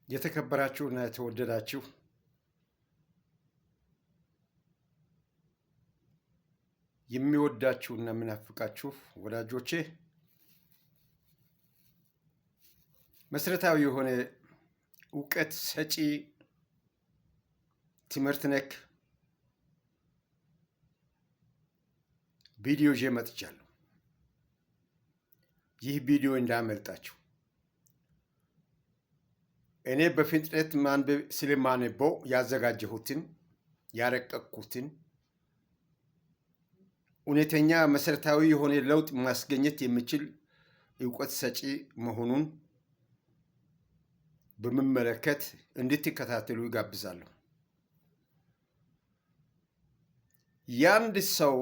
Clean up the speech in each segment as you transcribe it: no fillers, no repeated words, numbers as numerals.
የተከበራችሁና የተወደዳችሁ የሚወዳችሁና የምናፍቃችሁ ወዳጆቼ መሰረታዊ የሆነ እውቀት ሰጪ ትምህርት ነክ ቪዲዮ ይዤ መጥቻለሁ። ይህ ቪዲዮ እንዳያመልጣችሁ። እኔ በፍጥነት ማንበብ ስለማነበው ያዘጋጀሁትን ያረቀቅኩትን እውነተኛ መሰረታዊ የሆነ ለውጥ ማስገኘት የሚችል እውቀት ሰጪ መሆኑን በመመለከት እንድትከታተሉ ይጋብዛለሁ። ያንድ ሰው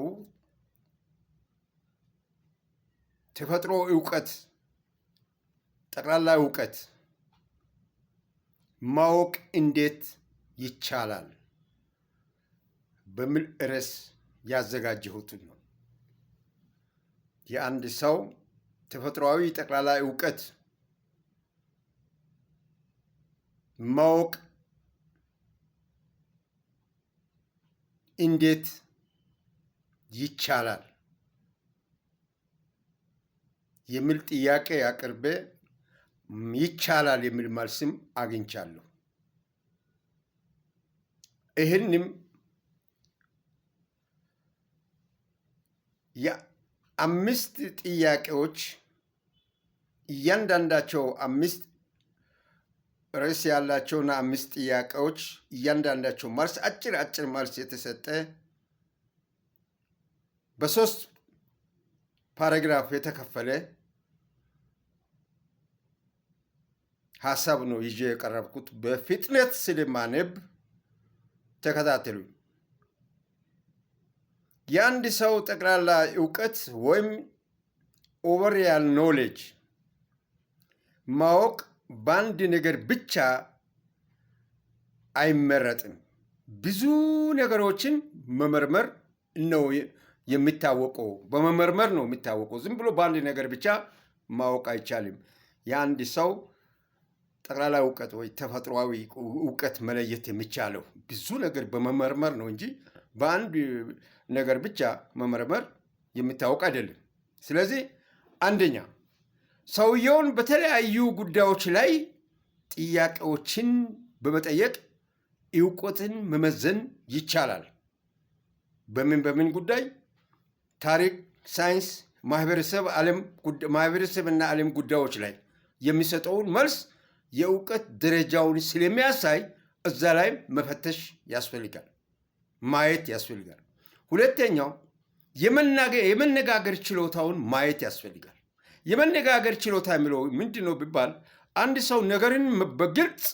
ተፈጥሮ እውቀት ጠቅላላ እውቀት ማወቅ እንዴት ይቻላል በሚል ርዕስ ያዘጋጀሁትን ነው። የአንድ ሰው ተፈጥሯዊ ጠቅላላ እውቀት ማወቅ እንዴት ይቻላል የሚል ጥያቄ አቅርቤ ይቻላል የሚል መልስም አግኝቻለሁ። ይህንም የአምስት ጥያቄዎች እያንዳንዳቸው አምስት ርዕስ ያላቸውና አምስት ጥያቄዎች እያንዳንዳቸው መልስ አጭር መልስ የተሰጠ በሶስት ፓራግራፍ የተከፈለ ሐሳብ ነው ይዤ የቀረብኩት። በፍጥነት ስለማነብ ተከታተሉኝ። የአንድ ሰው ጠቅላላ እውቀት ወይም ኦቨርኦል ኖሌጅ ማወቅ በአንድ ነገር ብቻ አይመረጥም። ብዙ ነገሮችን መመርመር ነው የሚታወቀው። በመመርመር ነው የሚታወቀው። ዝም ብሎ በአንድ ነገር ብቻ ማወቅ አይቻልም። የአንድ ሰው ጠቅላላ እውቀት ወይ ተፈጥሯዊ እውቀት መለየት የሚቻለው ብዙ ነገር በመመርመር ነው እንጂ በአንድ ነገር ብቻ መመርመር የሚታወቅ አይደለም። ስለዚህ አንደኛ ሰውየውን በተለያዩ ጉዳዮች ላይ ጥያቄዎችን በመጠየቅ እውቀትን መመዘን ይቻላል። በምን ጉዳይ? ታሪክ፣ ሳይንስ፣ ማህበረሰብና ዓለም ጉዳዮች ላይ የሚሰጠውን መልስ የእውቀት ደረጃውን ስለሚያሳይ እዛ ላይ መፈተሽ ያስፈልጋል፣ ማየት ያስፈልጋል። ሁለተኛው የመነጋገር ችሎታውን ማየት ያስፈልጋል። የመነጋገር ችሎታ የሚለው ምንድን ነው ቢባል አንድ ሰው ነገርን በግልጽ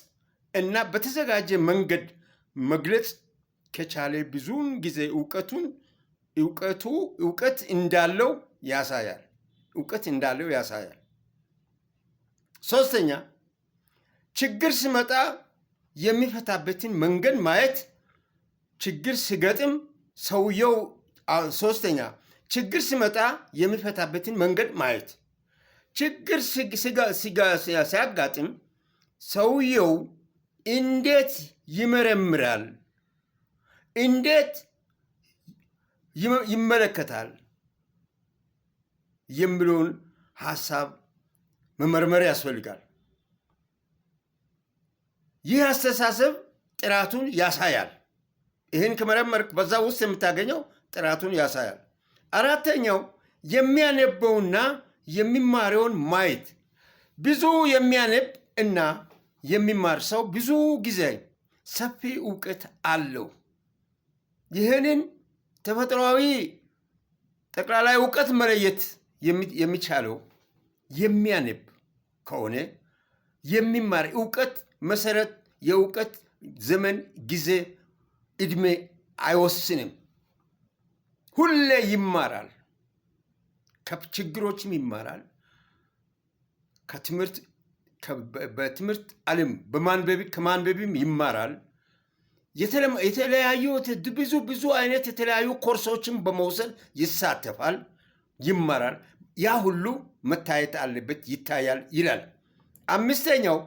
እና በተዘጋጀ መንገድ መግለጽ ከቻለ ብዙውን ጊዜ እውቀት እንዳለው ያሳያል። ሶስተኛ ችግር ሲመጣ የሚፈታበትን መንገድ ማየት። ችግር ሲገጥም ሰውየው ችግር ሲመጣ የሚፈታበትን መንገድ ማየት። ችግር ሲያጋጥም ሰውየው እንዴት ይመረምራል፣ እንዴት ይመለከታል የሚለውን ሐሳብ መመርመር ያስፈልጋል። ይህ አስተሳሰብ ጥራቱን ያሳያል። ይህን ከመረመርክ በዛ ውስጥ የምታገኘው ጥራቱን ያሳያል። አራተኛው የሚያነበውና የሚማረውን ማየት። ብዙ የሚያነብ እና የሚማር ሰው ብዙ ጊዜ ሰፊ እውቀት አለው። ይህንን ተፈጥሯዊ ጠቅላላ እውቀት መለየት የሚቻለው የሚያነብ ከሆነ የሚማር እውቀት መሰረት የእውቀት ዘመን፣ ጊዜ፣ እድሜ አይወስንም። ሁሌ ይማራል። ከችግሮችም ይማራል። በትምህርት ዓለም ከማንበብም ይማራል። የተለያዩ ብዙ አይነት የተለያዩ ኮርሶችን በመውሰድ ይሳተፋል፣ ይማራል። ያ ሁሉ መታየት አለበት፣ ይታያል ይላል። አምስተኛው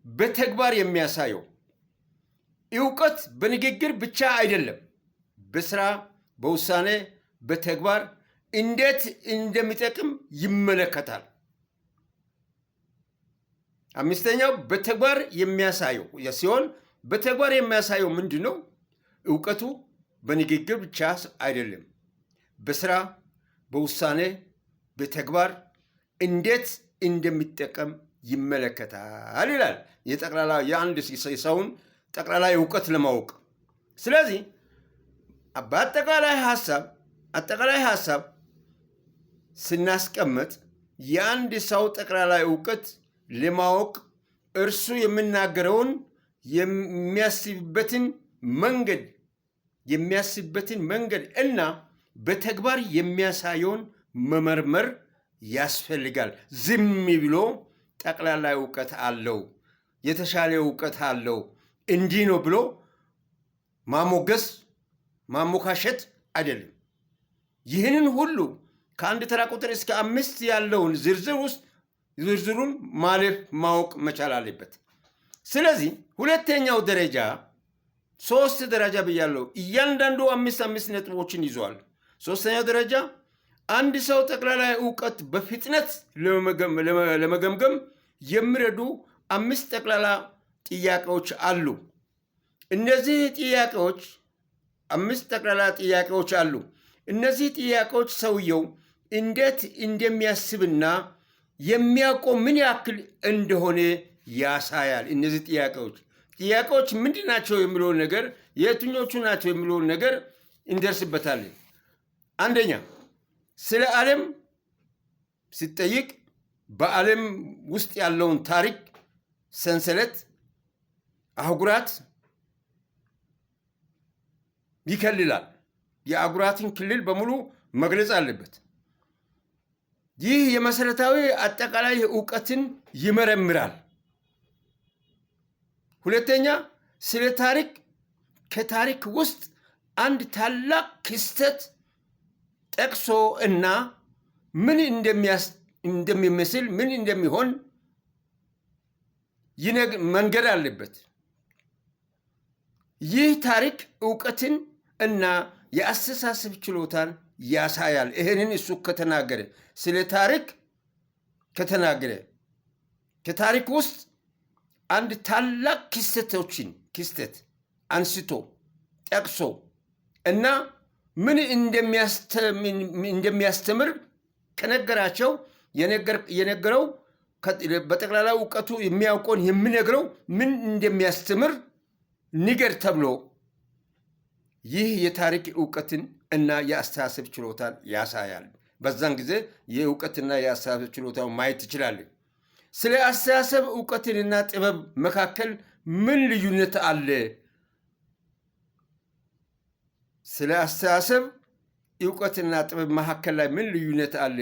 በተግባር የሚያሳየው እውቀት በንግግር ብቻ አይደለም፣ በስራ፣ በውሳኔ፣ በተግባር እንዴት እንደሚጠቅም ይመለከታል። አምስተኛው በተግባር የሚያሳየው ሲሆን በተግባር የሚያሳየው ምንድን ነው? እውቀቱ በንግግር ብቻ አይደለም፣ በስራ፣ በውሳኔ፣ በተግባር እንዴት እንደሚጠቀም ይመለከታል ይላል። የጠቅላላ የአንድ ሰውን ጠቅላላ እውቀት ለማወቅ። ስለዚህ በአጠቃላይ ሀሳብ ስናስቀምጥ የአንድ ሰው ጠቅላላ እውቀት ለማወቅ እርሱ የሚናገረውን የሚያስብበትን መንገድ እና በተግባር የሚያሳየውን መመርመር ያስፈልጋል። ዝም ብሎ ጠቅላላ እውቀት አለው፣ የተሻለ እውቀት አለው፣ እንዲህ ነው ብሎ ማሞካሸት አይደለም። ይህንን ሁሉ ከአንድ ተራ ቁጥር እስከ 5 ያለውን ዝርዝሩን ማወቅ መቻል አለበት። ስለዚህ ሁለተኛው ደረጃ 3 ደረጃ ብያለሁ። እያንዳንዱ 5 ነጥቦችን ይዟል። ሶስተኛው ደረጃ አንድ ሰው ጠቅላላ እውቀት በፍጥነት ለመገምገም የሚረዱ 5 ጠቅላላ ጥያቄዎች አሉ። እነዚህ ጥያቄዎች 5 ጠቅላላ ጥያቄዎች አሉ። እነዚህ ጥያቄዎች ሰውየው እንዴት እንደሚያስብና የሚያውቀው ምን ያክል እንደሆነ ያሳያል። እነዚህ ጥያቄዎች ምንድን ናቸው የሚለውን ነገር፣ የትኞቹ ናቸው የሚለውን ነገር እንደርስበታለን። አንደኛ ስለ ዓለም ሲጠይቅ በዓለም ውስጥ ያለውን ታሪክ ሰንሰለት፣ አህጉራት ይከልላል። የአህጉራትን ክልል በሙሉ መግለጽ አለበት። ይህ የመሰረታዊ አጠቃላይ እውቀትን ይመረምራል። ሁለተኛ ስለ ታሪክ፣ ከታሪክ ውስጥ አንድ ታላቅ ክስተት ጠቅሶ እና ምን እንደሚመስል ምን እንደሚሆን መንገድ አለበት። ይህ ታሪክ እውቀትን እና የአስተሳሰብ ችሎታን ያሳያል። ይህንን እሱ ከተናገረ ስለ ታሪክ ከተናገረ ከታሪክ ውስጥ አንድ ታላቅ ክስተት አንስቶ ጠቅሶ እና ምን እንደሚያስተምር ከነገራቸው የነገረው በጠቅላላ እውቀቱ የሚያውቀውን የሚነግረው ምን እንደሚያስተምር ንገር ተብሎ ይህ የታሪክ እውቀትን እና የአስተሳሰብ ችሎታን ያሳያል። በዛን ጊዜ የእውቀትና የአስተሳሰብ ችሎታውን ማየት ትችላለህ። ስለ አስተሳሰብ እውቀትንና ጥበብ መካከል ምን ልዩነት አለ? ስለ አስተሳሰብ እውቀትና ጥበብ መካከል ላይ ምን ልዩነት አለ?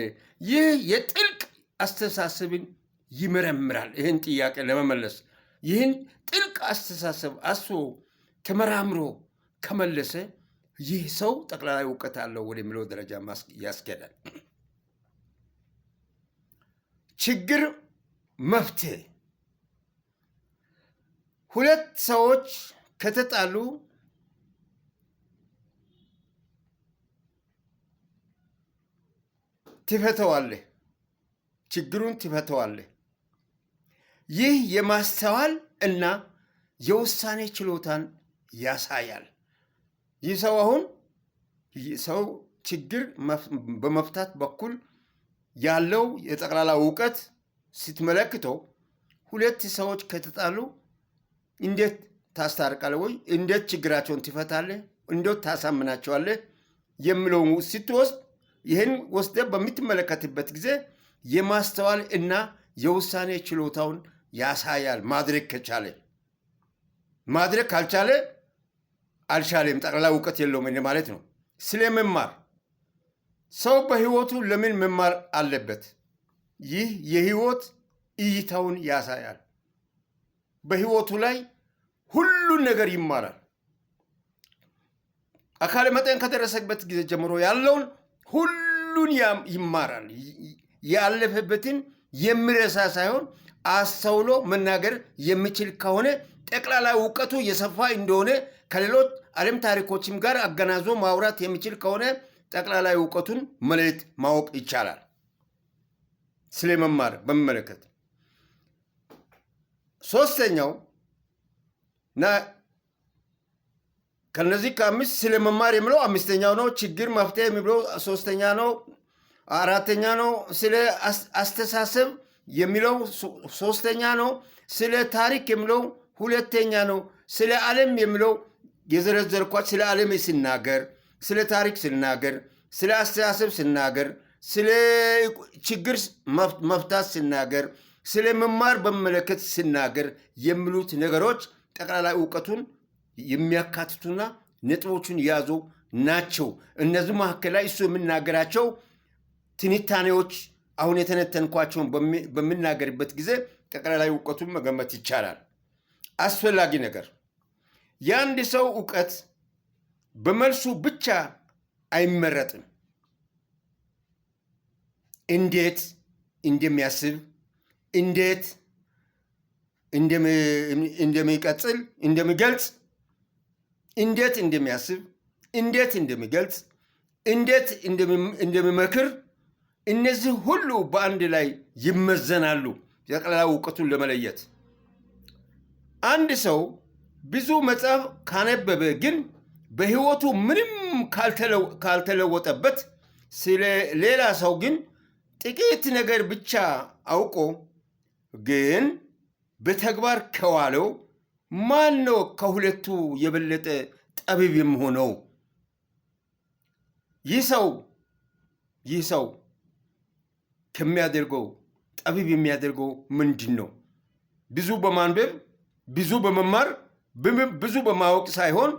ይህ የጥልቅ አስተሳሰብን ይመረምራል። ይህን ጥያቄ ለመመለስ ይህን ጥልቅ አስተሳሰብ አስቦ ተመራምሮ ከመለሰ ይህ ሰው ጠቅላላ እውቀት አለው ወደሚለው ደረጃ ያስኬዳል። ችግር መፍትሄ። ሁለት ሰዎች ከተጣሉ ትፈተዋለህ፣ ችግሩን ትፈተዋለህ። ይህ የማስተዋል እና የውሳኔ ችሎታን ያሳያል። ይህ ሰው ችግር በመፍታት በኩል ያለው የጠቅላላ እውቀት ስትመለክተው ሁለት ሰዎች ከተጣሉ እንዴት ታስታርቃለህ ወይ እንዴት ችግራቸውን ትፈታለህ፣ እንዴት ታሳምናቸዋለህ የሚለውን ስትወስድ ይህን ወስደህ በምትመለከትበት ጊዜ የማስተዋል እና የውሳኔ ችሎታውን ያሳያል። ማድረግ ከቻለ ማድረግ ካልቻለ አልቻለም፣ ጠቅላላ እውቀት የለውም ማለት ነው። ስለመማር ሰው በህይወቱ ለምን መማር አለበት? ይህ የህይወት እይታውን ያሳያል። በህይወቱ ላይ ሁሉን ነገር ይማራል። አካለ መጠን ከደረሰበት ጊዜ ጀምሮ ያለውን ሁሉን ይማራል። ያለፈበትን የሚረሳ ሳይሆን አስተውሎ መናገር የሚችል ከሆነ ጠቅላላ እውቀቱ የሰፋ እንደሆነ ከሌሎች ዓለም ታሪኮችም ጋር አገናዞ ማውራት የሚችል ከሆነ ጠቅላላ እውቀቱን መለየት ማወቅ ይቻላል። ስለ መማር በሚመለከት ሶስተኛው እና ከነዚህ ከአምስት ስለ መማር የሚለው አምስተኛው ነው። ችግር መፍትሄ የሚለው ሶስተኛ ነው። አራተኛ ነው። ስለ አስተሳሰብ የሚለው ሶስተኛ ነው። ስለ ታሪክ የሚለው ሁለተኛ ነው። ስለ ዓለም የሚለው የዘረዘርኳት ስለ ዓለም ሲናገር፣ ስለ ታሪክ ሲናገር፣ ስለ አስተሳሰብ ሲናገር፣ ስለ ችግር መፍታት ሲናገር፣ ስለ መማር በመለከት ሲናገር የሚሉት ነገሮች ጠቅላላ እውቀቱን የሚያካትቱና ነጥቦቹን የያዙ ናቸው። እነዚህ መካከል ላይ እሱ የሚናገራቸው ትንታኔዎች አሁን የተነተንኳቸውን በምናገርበት ጊዜ ጠቅላላ እውቀቱን መገመት ይቻላል። አስፈላጊ ነገር የአንድ ሰው እውቀት በመልሱ ብቻ አይመረጥም። እንዴት እንደሚያስብ፣ እንዴት እንደሚቀጥል፣ እንደሚገልጽ፣ እንዴት እንደሚያስብ፣ እንዴት እንደሚገልጽ፣ እንዴት እንደሚመክር እነዚህ ሁሉ በአንድ ላይ ይመዘናሉ ጠቅላላ እውቀቱን ለመለየት። አንድ ሰው ብዙ መጽሐፍ ካነበበ ግን በሕይወቱ ምንም ካልተለወጠበት፣ ስለ ሌላ ሰው ግን ጥቂት ነገር ብቻ አውቆ ግን በተግባር ከዋለው ማን ነው ከሁለቱ የበለጠ ጠቢብ የሚሆነው? ይህ ሰው ከሚያደርገው ጠቢብ የሚያደርገው ምንድን ነው? ብዙ በማንበብ ብዙ በመማር ብዙ በማወቅ ሳይሆን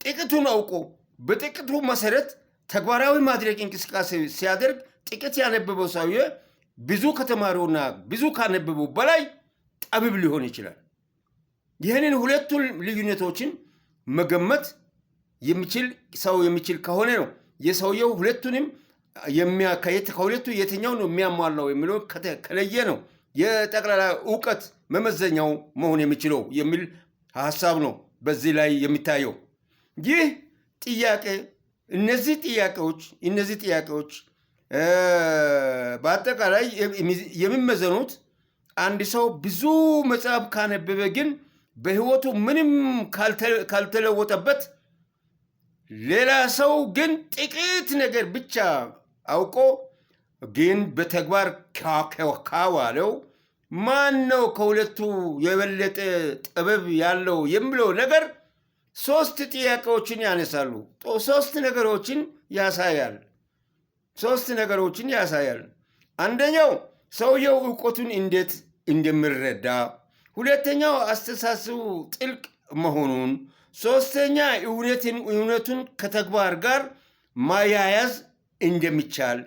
ጥቂቱን አውቆ በጥቂቱ መሰረት ተግባራዊ ማድረግ እንቅስቃሴ ሲያደርግ ጥቂት ያነበበው ሰውዬ ብዙ ከተማሪውና ብዙ ካነበበው በላይ ጠቢብ ሊሆን ይችላል። ይህንን ሁለቱን ልዩነቶችን መገመት የሚችል ከሆነ ነው የሰውየው ሁለቱንም ከሁለቱ የትኛው ነው የሚያሟላው የሚለው ከለየ ነው የጠቅላላ እውቀት መመዘኛው መሆን የሚችለው የሚል ሀሳብ ነው በዚህ ላይ የሚታየው። ይህ ጥያቄ እነዚህ ጥያቄዎች በአጠቃላይ የሚመዘኑት አንድ ሰው ብዙ መጽሐፍ ካነበበ ግን በሕይወቱ ምንም ካልተለወጠበት፣ ሌላ ሰው ግን ጥቂት ነገር ብቻ አውቆ ግን በተግባር ካዋለው ማን ነው ከሁለቱ የበለጠ ጥበብ ያለው የሚለው ነገር ሶስት ጥያቄዎችን ያነሳሉ። ሶስት ነገሮችን ያሳያል። አንደኛው ሰውየው እውቀቱን እንዴት እንደሚረዳ፣ ሁለተኛው አስተሳሰቡ ጥልቅ መሆኑን፣ ሶስተኛ እውነቱን ከተግባር ጋር ማያያዝ እንደሚቻል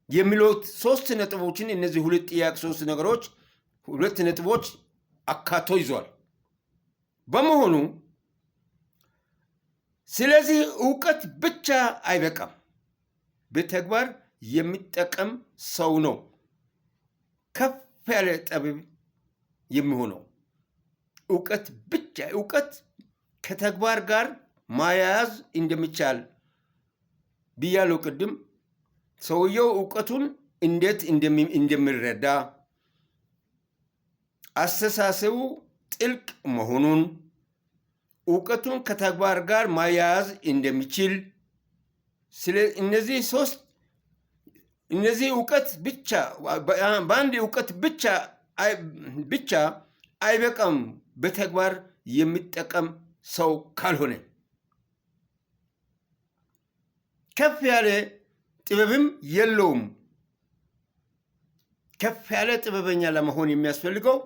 የሚሉት ሶስት ነጥቦችን እነዚህ ሁለት ነጥቦች አካቶ ይዟል። በመሆኑ ስለዚህ እውቀት ብቻ አይበቃም። በተግባር የሚጠቀም ሰው ነው ከፍ ያለ ጠቢብ የሚሆነው። እውቀት ከተግባር ጋር ማያያዝ እንደሚቻል ብያለው ቅድም። ሰውየው እውቀቱን እንዴት እንደሚረዳ፣ አስተሳሰቡ ጥልቅ መሆኑን፣ እውቀቱን ከተግባር ጋር ማያያዝ እንደሚችል፣ እነዚህ እውቀት ብቻ በአንድ እውቀት ብቻ አይበቃም በተግባር የሚጠቀም ሰው ካልሆነ። ከፍ ያለ ጥበብም የለውም። ከፍ ያለ ጥበበኛ ለመሆን የሚያስፈልገው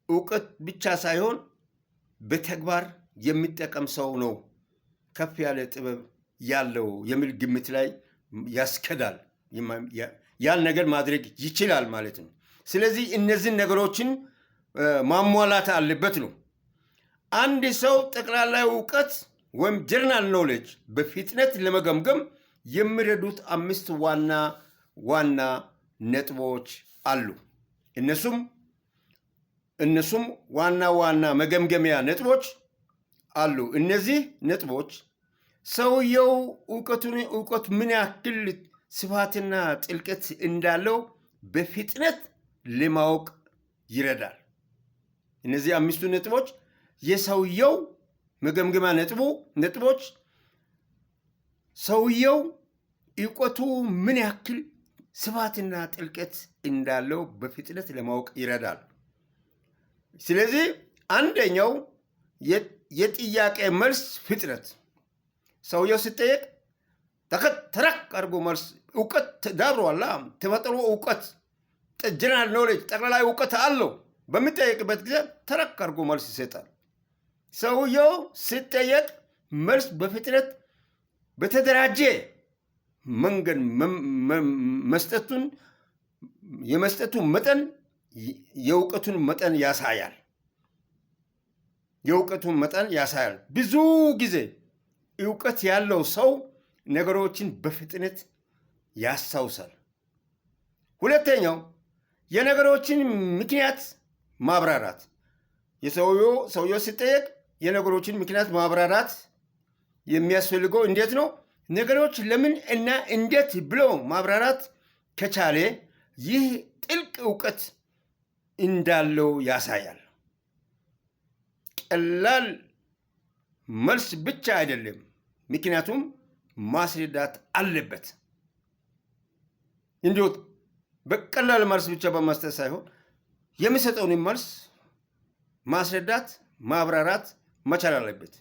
እውቀት ብቻ ሳይሆን በተግባር የሚጠቀም ሰው ነው ከፍ ያለ ጥበብ ያለው የሚል ግምት ላይ ያስከዳል። ያን ነገር ማድረግ ይችላል ማለት ነው። ስለዚህ እነዚህን ነገሮችን ማሟላት አለበት ነው። አንድ ሰው ጠቅላላ እውቀት ወይም ጀነራል ኖሌጅ በፍጥነት ለመገምገም የሚረዱት 5 ዋና ነጥቦች አሉ። እነሱም እነሱም ዋና ዋና መገምገሚያ ነጥቦች አሉ። እነዚህ ነጥቦች ሰውየው እውቀት ምን ያክል ስፋትና ጥልቀት እንዳለው በፍጥነት ለማወቅ ይረዳል። እነዚህ 5ቱ ነጥቦች የሰውየው መገምገሚያ ነጥቦች ሰውየው እውቀቱ ምን ያክል ስፋትና ጥልቀት እንዳለው በፍጥነት ለማወቅ ይረዳል። ስለዚህ አንደኛው የጥያቄ መልስ ፍጥነት፣ ሰውየው ሲጠየቅ ተረክ አድርጎ መልስ እውቀት ዳብሯላ ተፈጥሮ እውቀት ጀነራል ኖሌጅ ጠቅላላ እውቀት አለው በሚጠየቅበት ጊዜ ተረክ አድርጎ መልስ ይሰጣል። ሰውየው ሲጠየቅ መልስ በፍጥነት በተደራጀ መንገድ የመስጠቱ መጠን የእውቀቱን መጠን ያሳያል። ብዙ ጊዜ እውቀት ያለው ሰው ነገሮችን በፍጥነት ያስታውሳል። ሁለተኛው የነገሮችን ምክንያት ማብራራት። ሰውየው ሲጠየቅ የነገሮችን ምክንያት ማብራራት የሚያስፈልገው እንዴት ነው? ነገሮች ለምን እና እንዴት ብሎ ማብራራት ከቻለ ይህ ጥልቅ እውቀት እንዳለው ያሳያል። ቀላል መልስ ብቻ አይደለም፣ ምክንያቱም ማስረዳት አለበት። እንዲሁ በቀላል መልስ ብቻ በመስጠት ሳይሆን የሚሰጠውን መልስ ማስረዳት ማብራራት መቻል አለበት።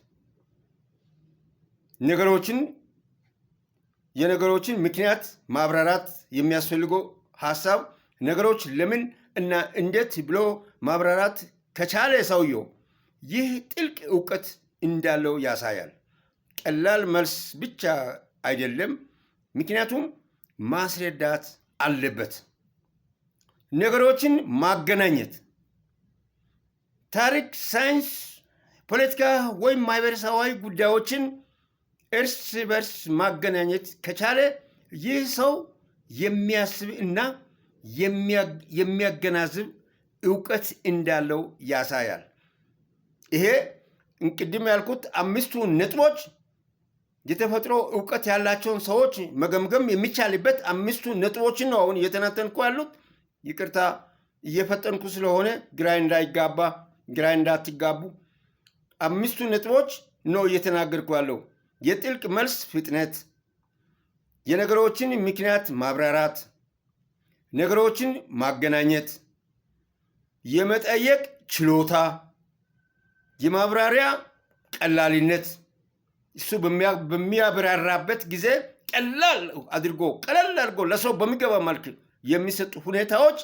የነገሮችን ምክንያት ማብራራት የሚያስፈልገው ሀሳብ ነገሮች ለምን እና እንዴት ብሎ ማብራራት ከቻለ ሰውየው ይህ ጥልቅ እውቀት እንዳለው ያሳያል። ቀላል መልስ ብቻ አይደለም፣ ምክንያቱም ማስረዳት አለበት። ነገሮችን ማገናኘት፣ ታሪክ፣ ሳይንስ፣ ፖለቲካ ወይም ማህበረሰባዊ ጉዳዮችን እርስ በርስ ማገናኘት ከቻለ ይህ ሰው የሚያስብ እና የሚያገናዝብ እውቀት እንዳለው ያሳያል። ይሄ ቅድም ያልኩት 5ቱ ነጥቦች የተፈጥሮ እውቀት ያላቸውን ሰዎች መገምገም የሚቻልበት 5ቱ ነጥቦችን ነው አሁን እየተነተንኩ ያሉት። ይቅርታ እየፈጠንኩ ስለሆነ ግራ እንዳትጋቡ 5ቱ ነጥቦች ነው እየተናገርኩ ያለው። የጥልቅ መልስ ፍጥነት፣ የነገሮችን ምክንያት ማብራራት፣ ነገሮችን ማገናኘት፣ የመጠየቅ ችሎታ፣ የማብራሪያ ቀላልነት፣ እሱ በሚያብራራበት ጊዜ ቀለል አድርጎ ለሰው በሚገባ መልክ የሚሰጡ ሁኔታዎች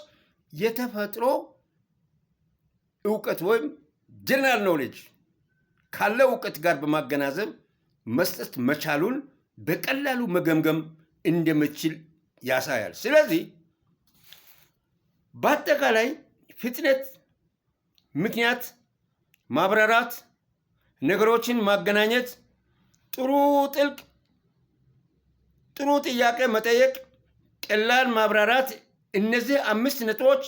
የተፈጥሮ እውቀት ወይም ጀነራል ኖሌጅ ካለ እውቀት ጋር በማገናዘብ መስጠት መቻሉን በቀላሉ መገምገም እንደምችል ያሳያል። ስለዚህ በአጠቃላይ ፍጥነት፣ ምክንያት ማብራራት፣ ነገሮችን ማገናኘት፣ ጥሩ ጥያቄ መጠየቅ፣ ቀላል ማብራራት፣ እነዚህ 5 ነጥቦች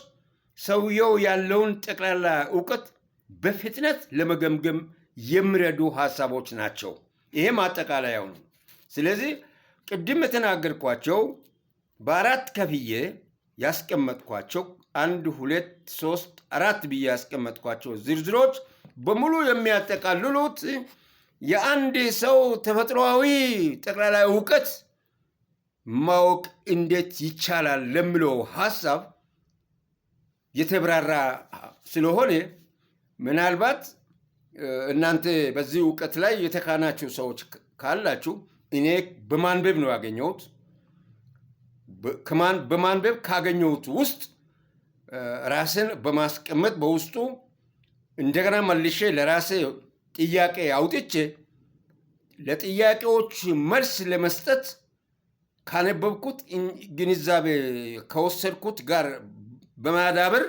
ሰውየው ያለውን ጠቅላላ እውቀት በፍጥነት ለመገምገም የሚረዱ ሀሳቦች ናቸው። ይሄ ማጠቃለያው ነው። ስለዚህ ቅድም የተናገርኳቸው በ4 ከፍዬ ያስቀመጥኳቸው 1 2 3 4 ብዬ ያስቀመጥኳቸው ዝርዝሮች በሙሉ የሚያጠቃልሉት የአንድ ሰው ተፈጥሯዊ ጠቅላላ እውቀት ማወቅ እንዴት ይቻላል ለሚለው ሀሳብ የተብራራ ስለሆነ ምናልባት እናንተ በዚህ እውቀት ላይ የተካናችሁ ሰዎች ካላችሁ እኔ በማንበብ ነው ያገኘሁት። በማንበብ ካገኘሁት ውስጥ ራስን በማስቀመጥ በውስጡ እንደገና መልሼ ለራሴ ጥያቄ አውጥቼ ለጥያቄዎች መልስ ለመስጠት ካነበብኩት ግንዛቤ ከወሰድኩት ጋር በማዳበር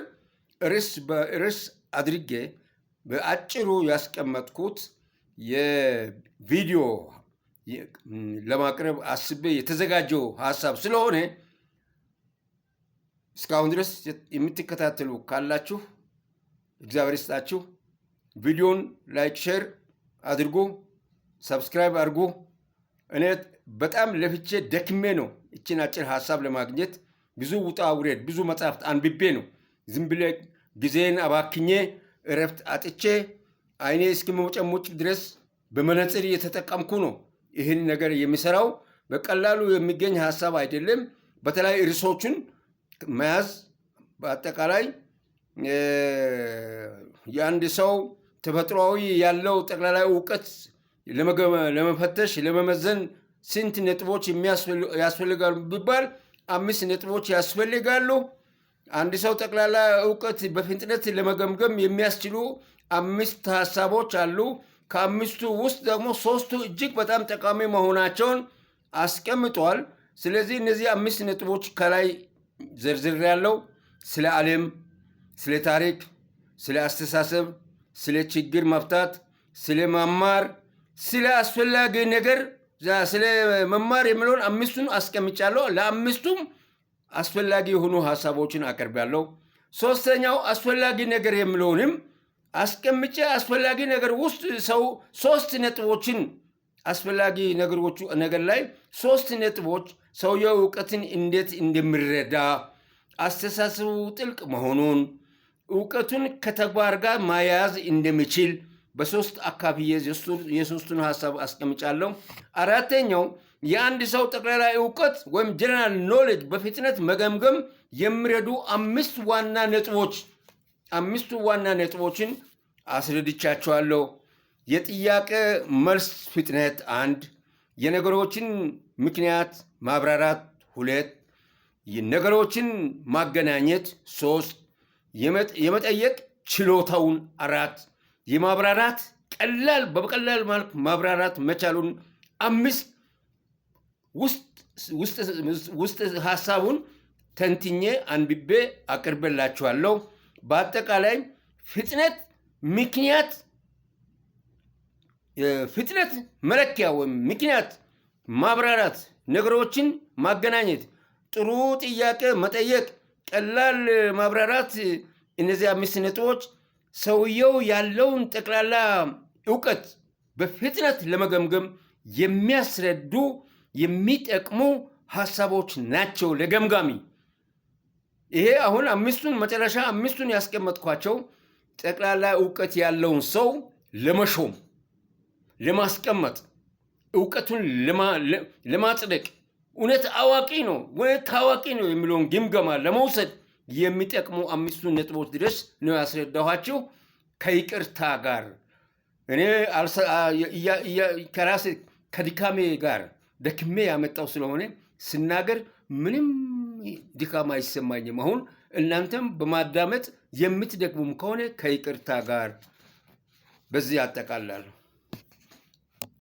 ርዕስ በርዕስ አድርጌ በአጭሩ ያስቀመጥኩት የቪዲዮ ለማቅረብ አስቤ የተዘጋጀው ሀሳብ ስለሆነ እስካሁን ድረስ የምትከታተሉ ካላችሁ እግዚአብሔር ይስጣችሁ። ቪዲዮን ላይክ ሼር አድርጉ፣ ሰብስክራይብ አድርጉ። እኔ በጣም ለፍቼ ደክሜ ነው እችን አጭር ሀሳብ ለማግኘት ብዙ ውጣ ውረድ ብዙ መጽሐፍት አንብቤ ነው ዝም ብዬ ጊዜን አባክኜ እረፍት አጥቼ አይኔ እስኪመጨሙጭ ድረስ በመነጽር እየተጠቀምኩ ነው ይህን ነገር የሚሰራው። በቀላሉ የሚገኝ ሀሳብ አይደለም። በተለይ ርዕሶቹን መያዝ በአጠቃላይ የአንድ ሰው ተፈጥሯዊ ያለው ጠቅላላ እውቀት ለመፈተሽ ለመመዘን ስንት ነጥቦች ያስፈልጋሉ ቢባል 5 ነጥቦች ያስፈልጋሉ። አንድ ሰው ጠቅላላ እውቀት በፍጥነት ለመገምገም የሚያስችሉ 5 ሀሳቦች አሉ። ከ5ቱ ውስጥ ደግሞ 3ቱ እጅግ በጣም ጠቃሚ መሆናቸውን አስቀምጧል። ስለዚህ እነዚህ 5 ነጥቦች ከላይ ዝርዝር ያለው ስለ ዓለም፣ ስለ ታሪክ፣ ስለ አስተሳሰብ፣ ስለ ችግር መፍታት፣ ስለ መማር፣ ስለ አስፈላጊ ነገር ስለ መማር የሚለውን 5ቱን አስቀምጫለሁ። ለ5ቱም አስፈላጊ የሆኑ ሀሳቦችን አቀርባለሁ። 3ኛው አስፈላጊ ነገር የሚለውንም አስቀምጬ አስፈላጊ ነገር ውስጥ ሰው 3 ነጥቦችን አስፈላጊ ነገር ላይ 3 ነጥቦች ሰውየው እውቀትን እንዴት እንደሚረዳ አስተሳሰቡ ጥልቅ መሆኑን እውቀቱን ከተግባር ጋር ማያያዝ እንደሚችል በ3 አካፍዬ የ3ቱን ሀሳብ አስቀምጫለሁ። 4ኛው የአንድ ሰው ጠቅላላ እውቀት ወይም ጀነራል ኖሌጅ በፍጥነት መገምገም የሚረዱ 5 ዋና ነጥቦችን አስረድቻቸዋለሁ። የጥያቄ መልስ ፍጥነት 1፣ የነገሮችን ምክንያት ማብራራት 2፣ ነገሮችን ማገናኘት 3፣ የመጠየቅ ችሎታውን 4፣ የማብራራት በቀላል መልክ ማብራራት መቻሉን 5 ውስጥ ሀሳቡን ተንትኜ አንብቤ አቅርበላችኋለሁ። በአጠቃላይ ፍጥነት መለኪያ ወይም ምክንያት ማብራራት፣ ነገሮችን ማገናኘት፣ ጥሩ ጥያቄ መጠየቅ፣ ቀላል ማብራራት፣ እነዚህ 5 ነጥቦች ሰውየው ያለውን ጠቅላላ እውቀት በፍጥነት ለመገምገም የሚያስረዱ የሚጠቅሙ ሀሳቦች ናቸው ለገምጋሚ። ይሄ አሁን 5ቱን መጨረሻ 5ቱን ያስቀመጥኳቸው ጠቅላላ እውቀት ያለውን ሰው ለመሾም ለማስቀመጥ እውቀቱን ለማጽደቅ እውነት አዋቂ ነው ወይ ታዋቂ ነው የሚለውን ግምገማ ለመውሰድ የሚጠቅሙ 5ቱን ነጥቦች ድረስ ነው ያስረዳኋቸው። ከይቅርታ ጋር እኔ ከራሴ ከድካሜ ጋር ደክሜ ያመጣው ስለሆነ ስናገር ምንም ድካም አይሰማኝም። አሁን እናንተም በማዳመጥ የምትደክሙም ከሆነ ከይቅርታ ጋር በዚህ ያጠቃልላለሁ።